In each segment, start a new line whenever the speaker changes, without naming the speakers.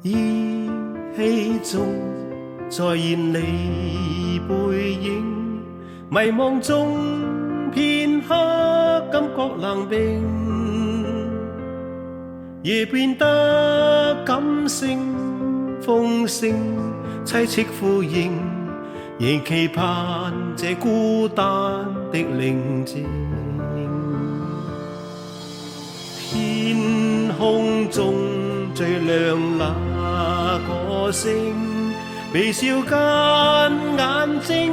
依稀中再現你背影，迷惘中片刻感覺冷冰，夜變得感性風聲凄戚呼應，仍期盼這孤單的寧靜。天空中最亮那個星，微笑間眼睛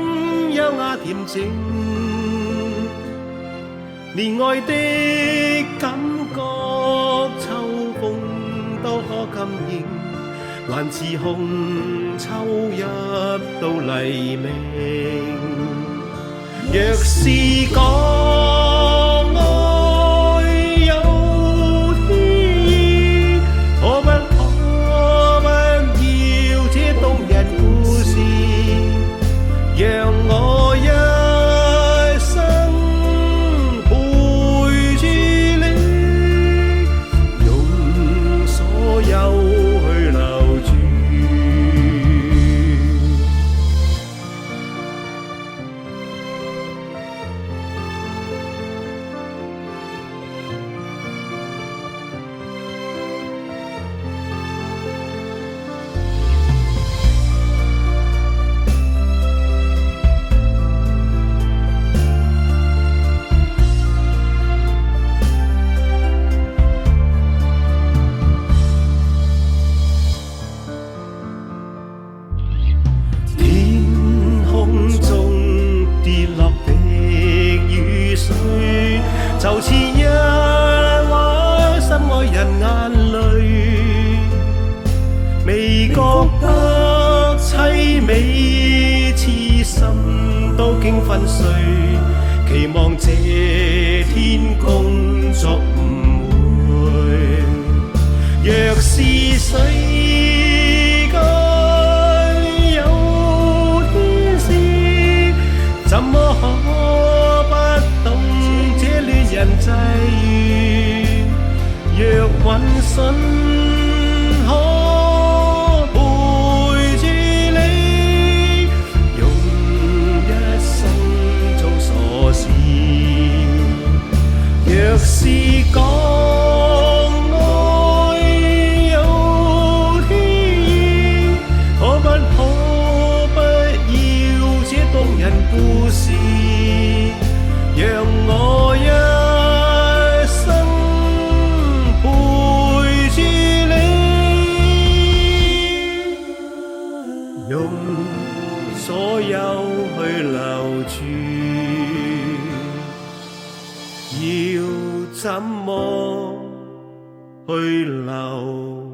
優雅恬靜，戀愛的感覺秋風都可感應，還似紅秋入到黎明。若是講愛有天意，可不要這動人故事，讓我一生陪住你，用所有去留住。就似一畫心愛人眼淚，未覺得凄美，痴心都經粉碎，期望這天公作誤會。若是世間有天使，怎麼可不懂人際遇，若允信可陪住你，用一生做傻事。若是講愛有天意，可不要這動人故事，讓我一用所有去留住，要怎麼去留？